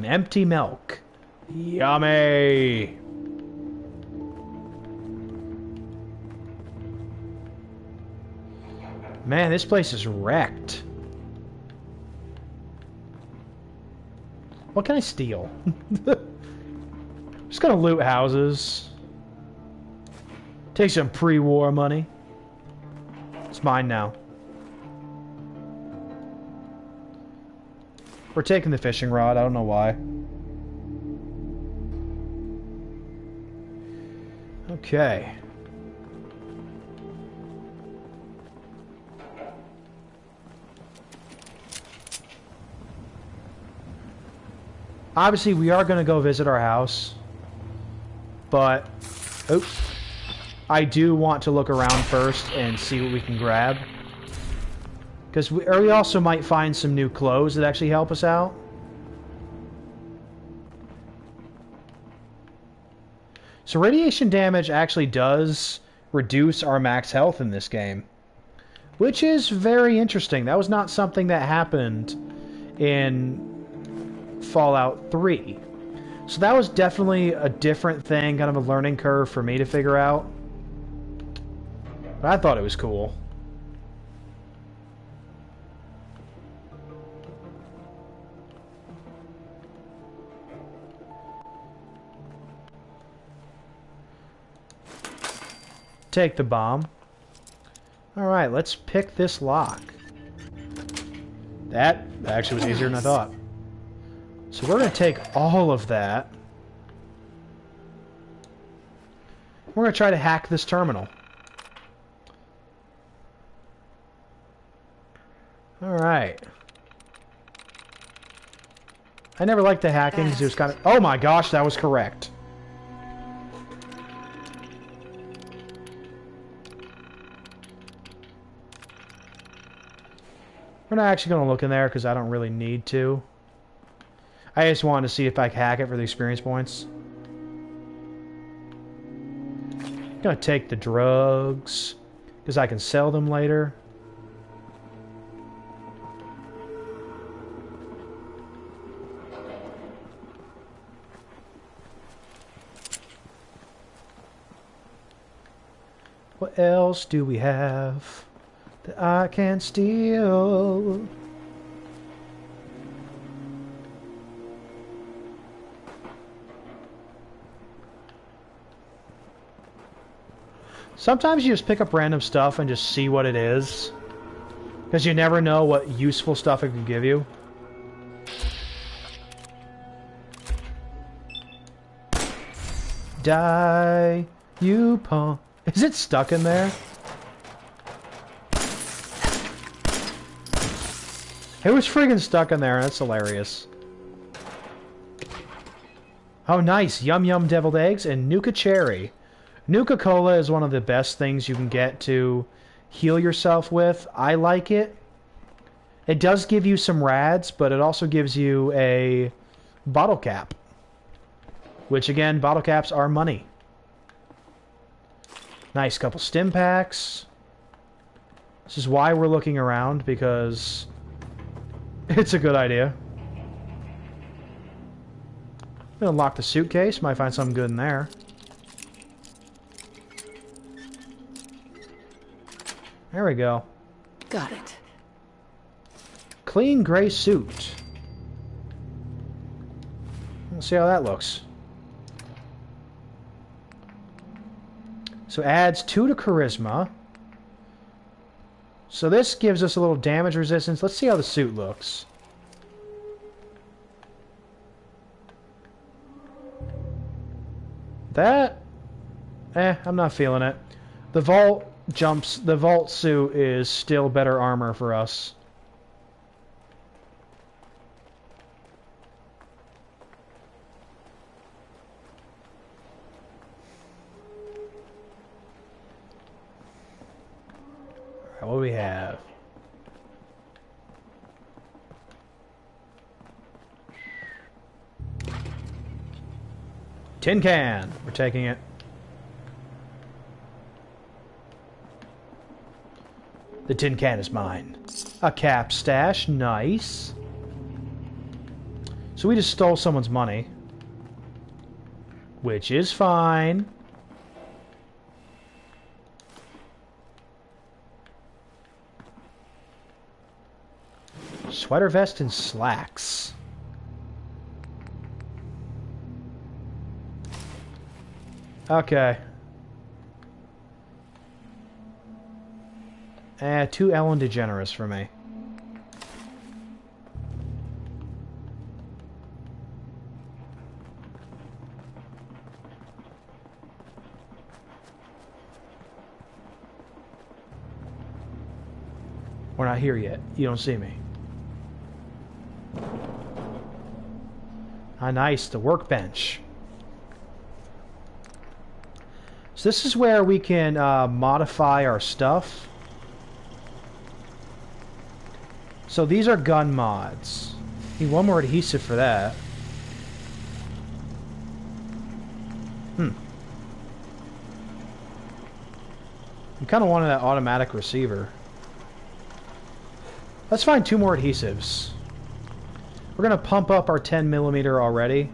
Empty milk. Yummy! Man, this place is wrecked. What can I steal? Just gonna loot houses. Take some pre-war money. It's mine now. We're taking the fishing rod. I don't know why. Okay. Obviously, we are going to go visit our house. But, oops. I do want to look around first and see what we can grab. Because we also might find some new clothes that actually help us out. So radiation damage actually does reduce our max health in this game. Which is very interesting. That was not something that happened in Fallout 3. So that was definitely a different thing, kind of a learning curve for me to figure out. But I thought it was cool. Take the bomb. Alright, let's pick this lock. That actually was easier than I thought. So we're going to take all of that. We're going to try to hack this terminal. Alright. I never liked the hacking because it was kind of... Oh my gosh, that was correct. We're not actually going to look in there because I don't really need to. I just wanted to see if I could hack it for the experience points. I'm going to take the drugs because I can sell them later. What else do we have that I can steal? Sometimes you just pick up random stuff and just see what it is. Because you never know what useful stuff it can give you. Die, you punk. Is it stuck in there? It was friggin' stuck in there, that's hilarious. Oh nice, Yum Yum deviled eggs and Nuka Cherry. Nuka-Cola is one of the best things you can get to heal yourself with. I like it. It does give you some rads, but it also gives you a bottle cap. Which again, bottle caps are money. Nice couple stim packs. This is why we're looking around, because it's a good idea. I'm gonna lock the suitcase. Might find something good in there. There we go. Got it. Clean gray suit. Let's see how that looks. So adds 2 to charisma. So this gives us a little damage resistance. Let's see how the suit looks. That... I'm not feeling it. The vault suit is still better armor for us. Alright, what do we have? Tin can! We're taking it. The tin can is mine. A cap stash, nice. So we just stole someone's money. Which is fine. Sweater vest and slacks. Okay. Too Ellen DeGeneres for me. We're not here yet. You don't see me. Ah, nice. The workbench. So this is where we can modify our stuff. So these are gun mods. Need one more adhesive for that. I'm kind of wanting that automatic receiver. Let's find 2 more adhesives. We're going to pump up our 10mm already.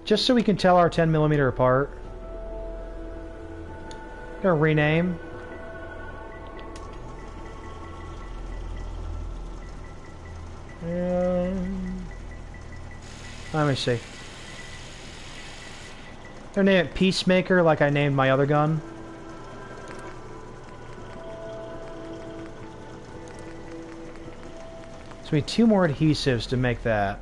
Just so we can tell our 10mm apart. Gonna rename. Let me see. They're named it Peacemaker like I named my other gun. So we need 2 more adhesives to make that.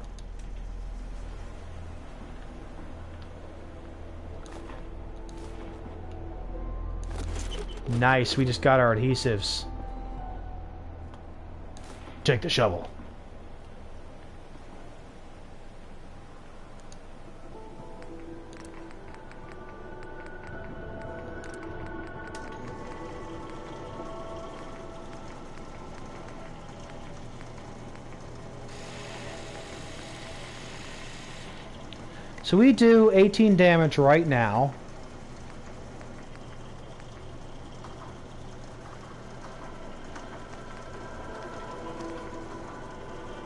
Nice, we just got our adhesives. Take the shovel. So we do 18 damage right now.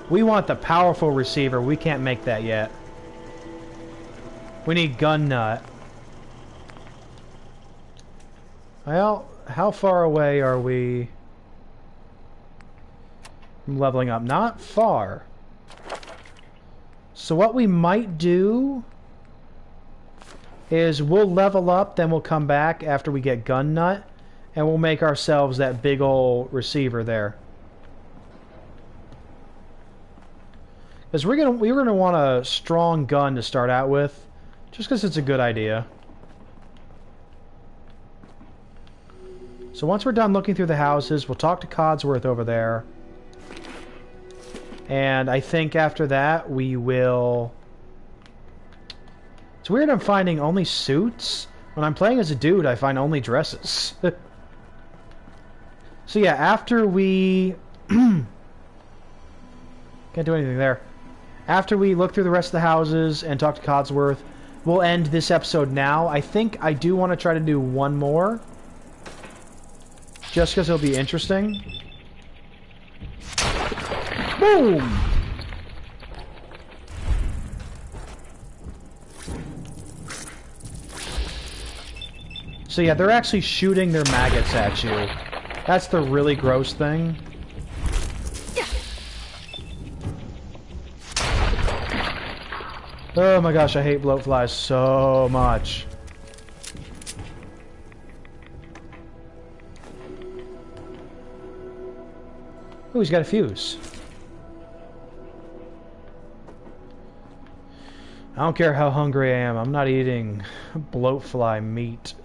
We want the powerful receiver. We can't make that yet. We need gun nut. Well, how far away are we from leveling up? Not far. So what we might do is we'll level up, then we'll come back after we get gun nut, and we'll make ourselves that big old receiver there. Because we're gonna want a strong gun to start out with, just because it's a good idea. So once we're done looking through the houses, we'll talk to Codsworth over there. And I think after that we will... It's weird I'm finding only suits. When I'm playing as a dude, I find only dresses. So yeah, after we... Can't do anything there. After we look through the rest of the houses and talk to Codsworth, we'll end this episode now. I think I do want to try to do one more. Just because it'll be interesting. Boom! So yeah, they're actually shooting their maggots at you. That's the really gross thing. Oh my gosh, I hate bloatflies so much. Oh, he's got a fuse. I don't care how hungry I am, I'm not eating bloatfly meat.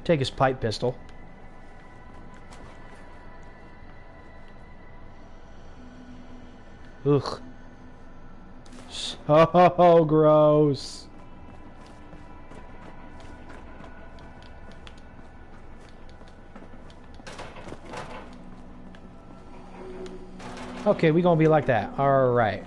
Take his pipe pistol. Ugh. So gross. Okay, we gonna be like that. Alright.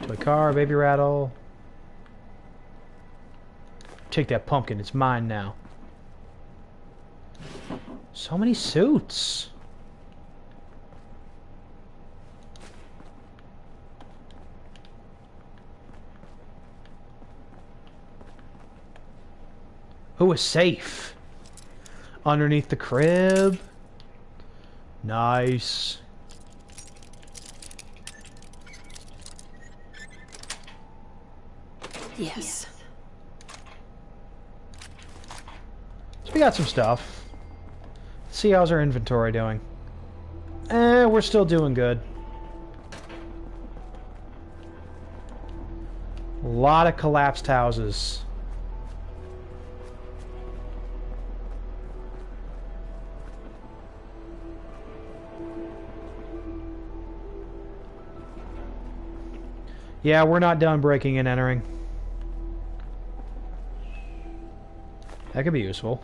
Toy car, baby rattle. Take that pumpkin, it's mine now. So many suits. Who is safe? Underneath the crib. Nice. Yes. So we got some stuff. Let's see how's our inventory doing. We're still doing good. A lot of collapsed houses. Yeah, we're not done breaking and entering. That could be useful.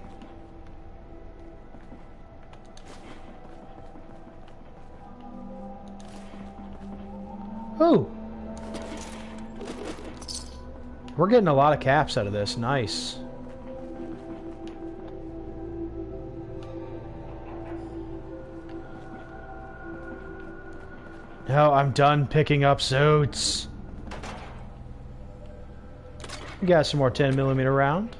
Ooh! We're getting a lot of caps out of this. Nice. No, I'm done picking up suits. We got some more 10mm round.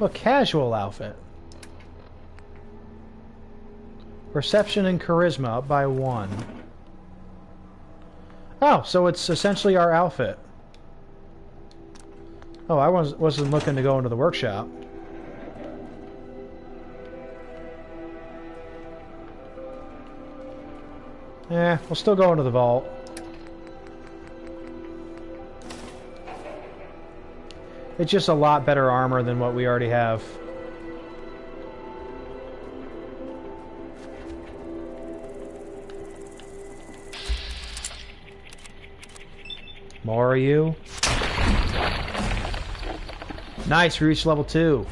A casual outfit. Perception and charisma up by 1. Oh, so it's essentially our outfit. Oh, I wasn't looking to go into the workshop. Eh, we'll still go into the vault. It's just a lot better armor than what we already have. More of you. Nice, we reached level 2.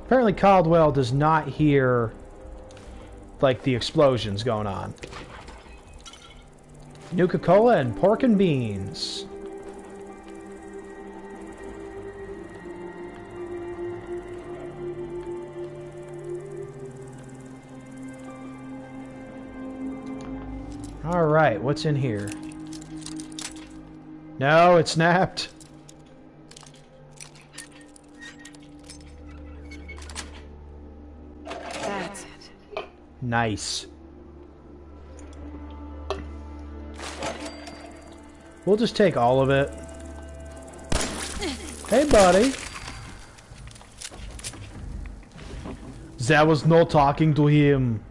Apparently Caldwell does not hear, like, the explosions going on. Nuka-Cola and pork and beans. Alright, what's in here? No, it snapped. That's it. Nice. We'll just take all of it. Hey, buddy. There was no talking to him.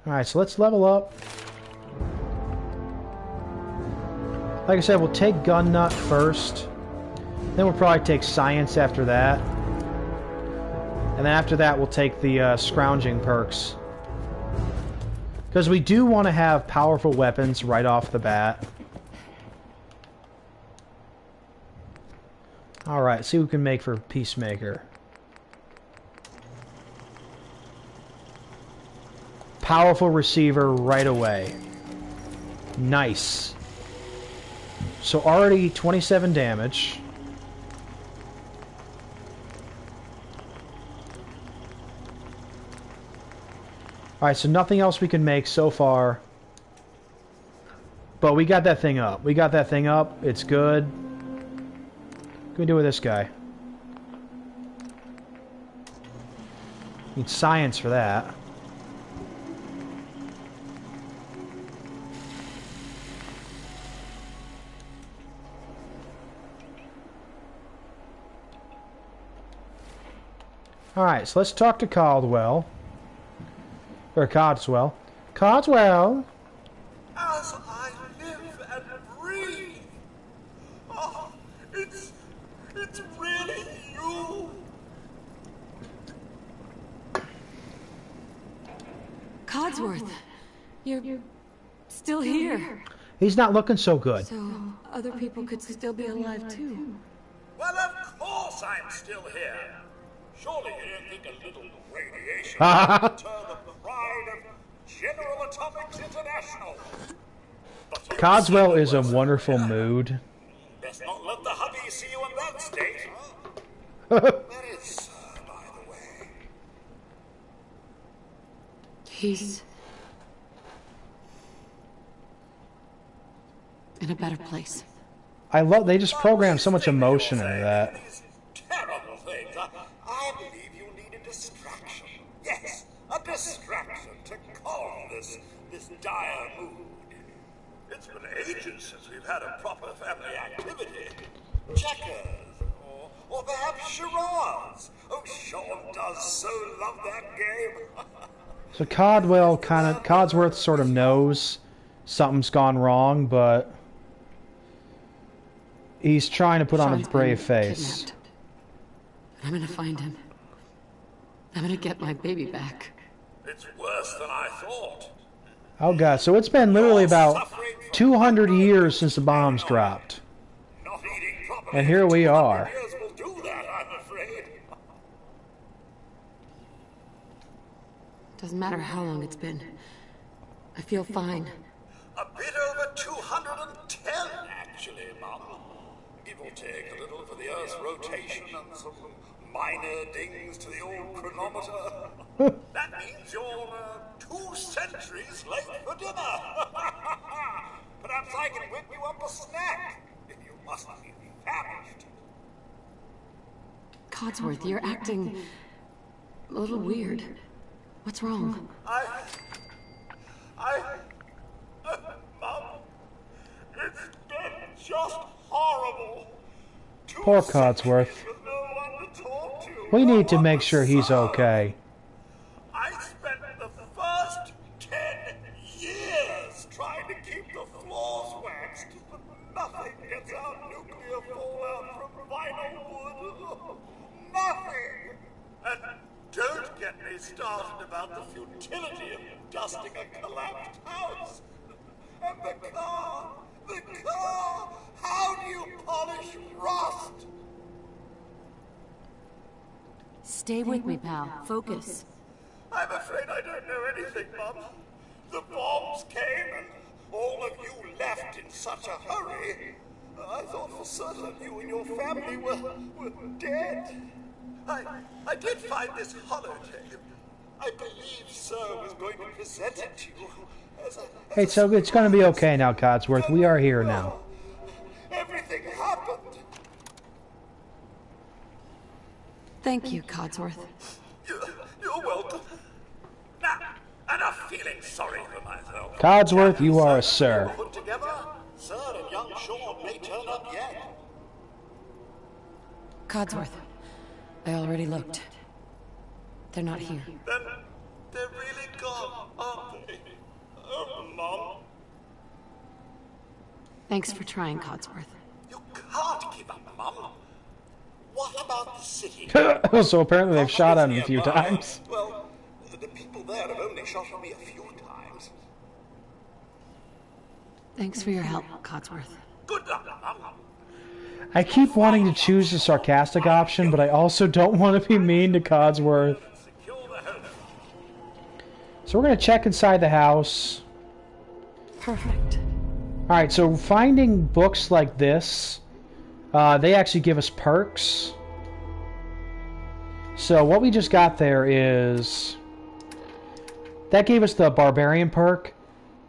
Alright, so let's level up. Like I said, we'll take Gun Nut first. Then we'll probably take Science after that. And then after that, we'll take the Scrounging perks. Because we do want to have powerful weapons right off the bat. Alright, see what we can make for Peacemaker. powerful receiver right away. Nice. So already 27 damage. Alright, so nothing else we can make so far. But we got that thing up. We got that thing up. It's good. What can we do with this guy? Need science for that. Alright, so let's talk to Caldwell. Or Codswell. Codswell! As I live and breathe. Oh, it's really you. Codsworth, you're still here. He's not looking so good. So other people could still be alive too. Well, of course I'm still here. Surely you don't think a little radiation will turn the pride of General Atomics International? Codswell is a wonderful mood. Best not let the hubby see you in that state. Where is Sir, by the way? He's in a better place. I love they just programmed so much emotion into that. Terrible things. I believe you need a distraction. Yes, a distraction to calm this dire mood. It's been ages since we've had a proper family activity. Checkers, or perhaps charades. Oh, Sean does so love that game. So Codsworth sort of knows something's gone wrong, but he's trying to put on a brave face. Kidnapped. I'm gonna find him. I'm gonna get my baby back. It's worse than I thought. Oh god, so it's been literally about 200 years since the bombs dropped. And here we are. Will do that, I'm afraid. Doesn't matter how long it's been. I feel fine. A bit over 210, actually, Mum. Give or take a little for the Earth's rotation and some minor dings to the old chronometer. That means you're 2 centuries late for dinner. Perhaps I can whip you up a snack. You must be famished. Codsworth, you're acting a little weird. What's wrong? Mum, it's been just horrible. Poor Codsworth. We need to make sure he's okay. I spent the first 10 years trying to keep the floors waxed, but nothing gets out nuclear fallout from vinyl wood. Nothing! And don't get me started about the futility of dusting a collapsed house. And the car! How do you polish rust? Stay with me, pal. Focus. I'm afraid I don't know anything, Mum. The bombs came and all of you left in such a hurry. I thought for certain you and your family were dead. I did find this holotape. I believe Sir was going to present it to you as a... Hey, so it's going to be okay now, Codsworth. We are here now. Everything happened. Thank you, Codsworth. You're welcome. Now, enough feeling sorry for myself. Codsworth, you are a sir. Put together, Sir and young Sean may turn up yet. Codsworth, I already looked. They're not here. Then they're really gone, aren't they? Oh, Mom. Thanks for trying, Codsworth. You can't give up, Mum. What about the city? So apparently they've shot at him a few times. Well, the people there have only shot at me a few times. Thanks for your help, Codsworth. Good luck, Mum. I keep wanting to choose the sarcastic option, but I also don't want to be mean to Codsworth. So we're going to check inside the house. Perfect. Alright, so finding books like this, they actually give us perks. So what we just got there is... That gave us the Barbarian perk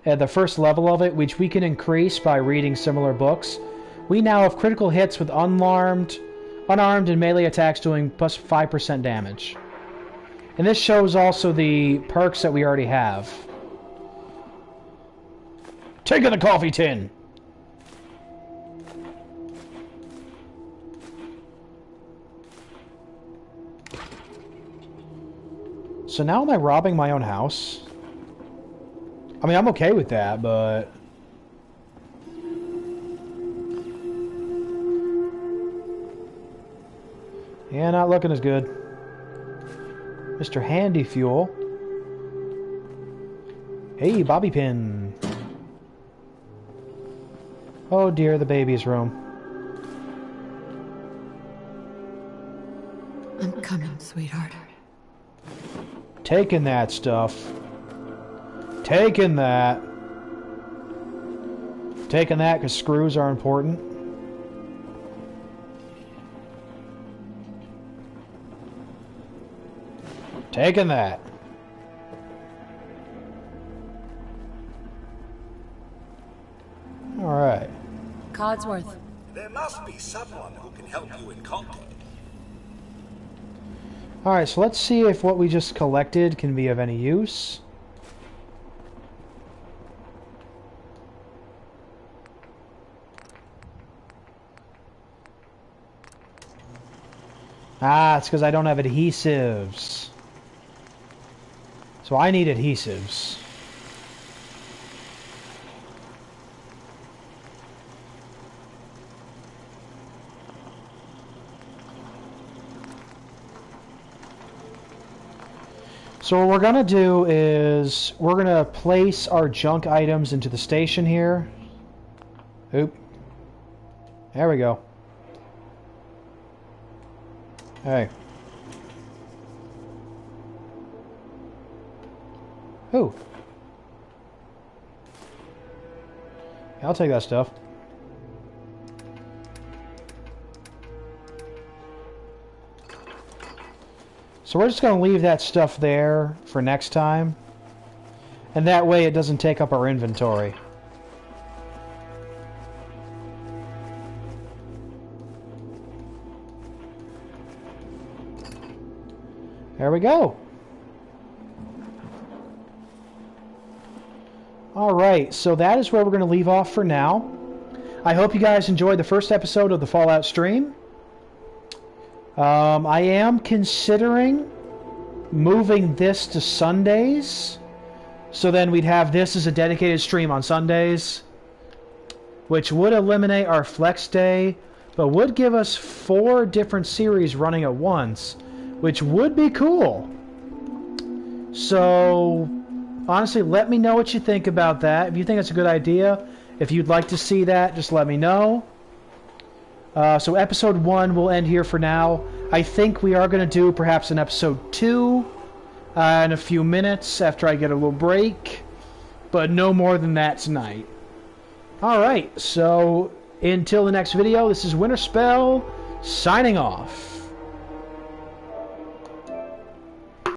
at the first level of it, which we can increase by reading similar books. We now have critical hits with unarmed and melee attacks doing plus 5% damage. And this shows also the perks that we already have. Taking the coffee tin! So now am I robbing my own house? I mean, I'm okay with that, but... Yeah, not looking as good. Mr. Handy Fuel. Hey, bobby pin. Oh dear, the baby's room. I'm coming, sweetheart. Taking that stuff. Taking that. Taking that because screws are important. Taking that. Alright. Codsworth. There must be someone who can help you in contact. Alright, so let's see if what we just collected can be of any use. Ah, it's because I don't have adhesives. So I need adhesives. So what we're going to do is we're going to place our junk items into the station here. Oop. There we go. Hey. Ooh. Yeah, I'll take that stuff. So we're just going to leave that stuff there for next time. And that way it doesn't take up our inventory. There we go. Alright, so that is where we're going to leave off for now. I hope you guys enjoyed the first episode of the Fallout stream. I am considering moving this to Sundays. So then we'd have this as a dedicated stream on Sundays. Which would eliminate our flex day, but would give us 4 different series running at once. Which would be cool. So, honestly, let me know what you think about that. If you think it's a good idea, if you'd like to see that, just let me know. So episode 1 will end here for now. I think we are going to do perhaps an episode 2 in a few minutes after I get a little break. But no more than that tonight. Alright, so until the next video, this is Winterspelll signing off.